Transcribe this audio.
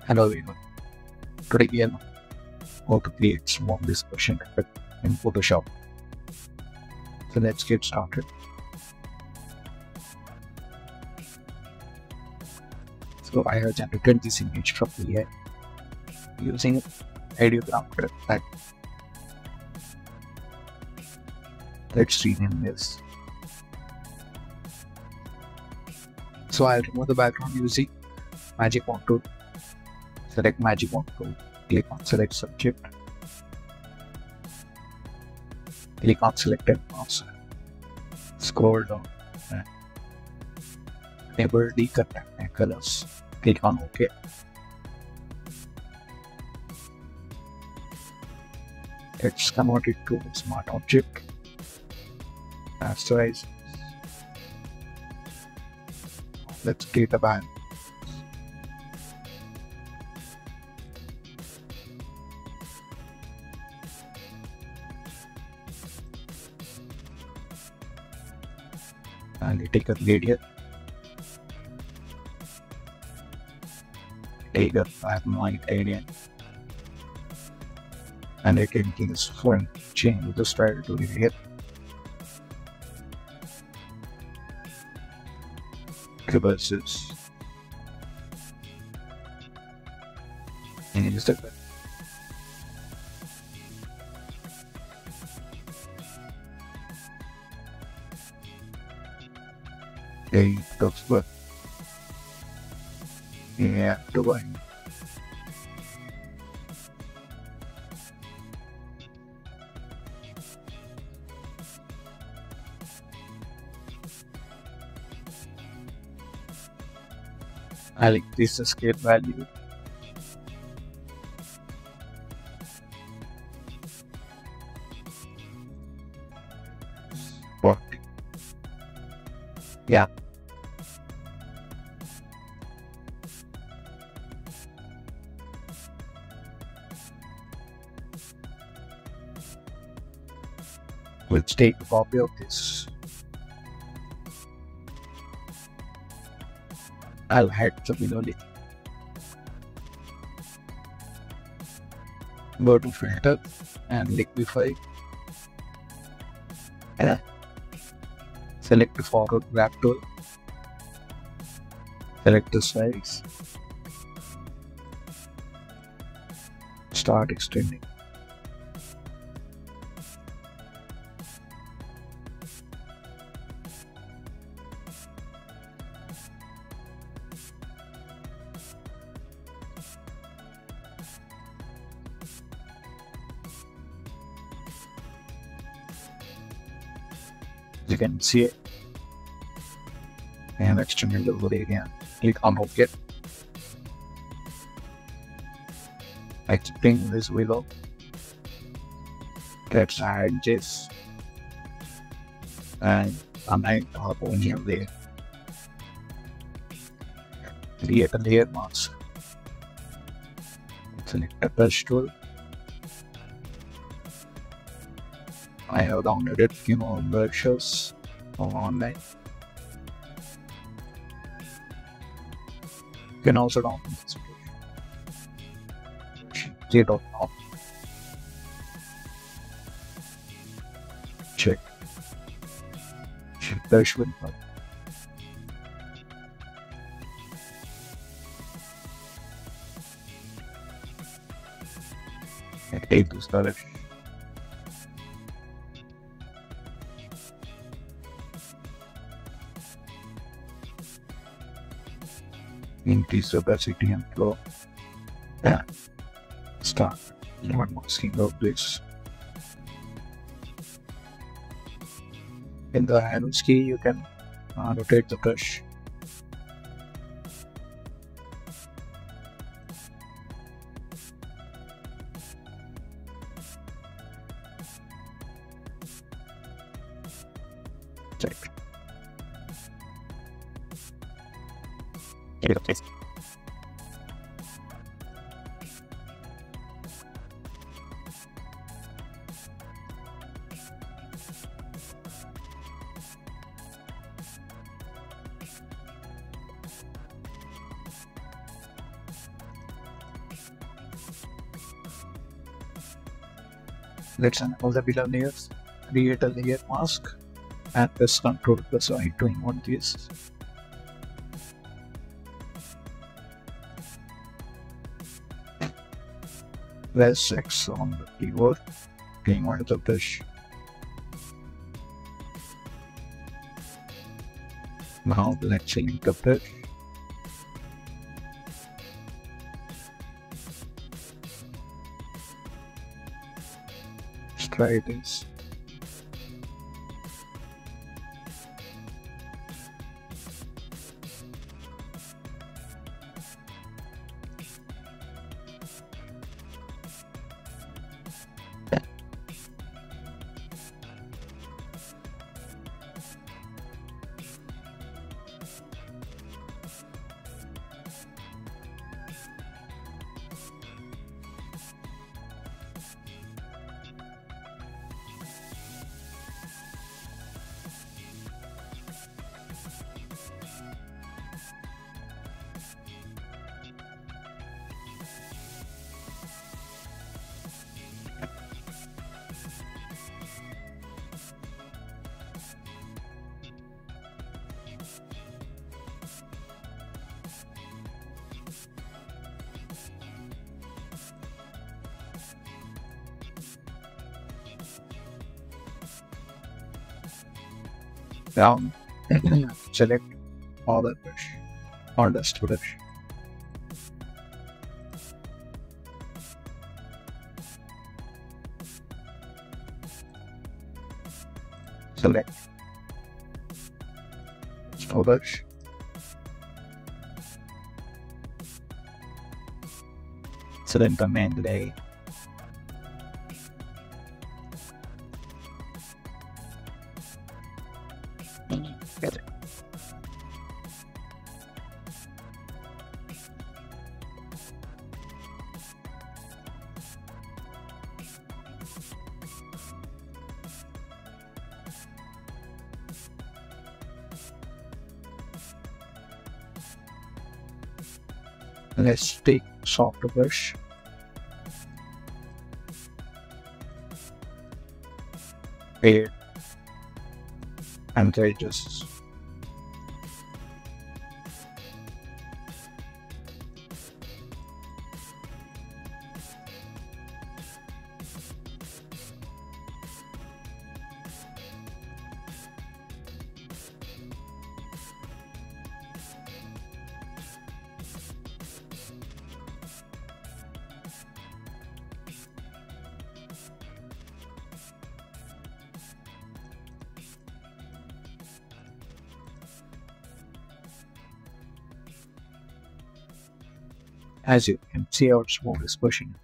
Hello everyone. Today we are going to create smoke dispersion effect in Photoshop. So let's get started. So I have generated this image from AI using ideographer. Let's rename this. So I'll remove the background using magic wand tool. Select magic wand tool. Click on select subject. Click on selected mask. Scroll down and enable decontaminate colors. Click on OK. Let's convert it to a smart object. Rasterize. Let's create a band. And take a radius. Take a 5 area. And I can use font. Change the style to radius. Reverses. And use the it looks good. Yeah, the one. I'll increase the scale value. Yeah. Let's take a copy of this. I'll hide the below it. Go to filter and liquify. And select the forward grab tool. Select the size. Start extending. You can see it. And extend the load area. Click on OK. Accepting this below. Let's add this. And align top on here there. Create a layer mask. Select the brush tool. I have downloaded few more brushes online. You can also download this brush. J.com. Check. Brush with button. Take this color. Increase the opacity and flow. Yeah. Start not masking of this. In the arrows key, you can rotate the brush. Check. Get it up, please. Let's enable the below layers, create a layer mask, and press Ctrl plus Y to invert this. Press X on the keyboard to invert the brush. Now let's change the brush. Let's try this. Down, select other brush or dust brush. Select brush. Select the main layer. Get it. Let's take soft brush. Fade and edges. As you can see, our smoke dispersion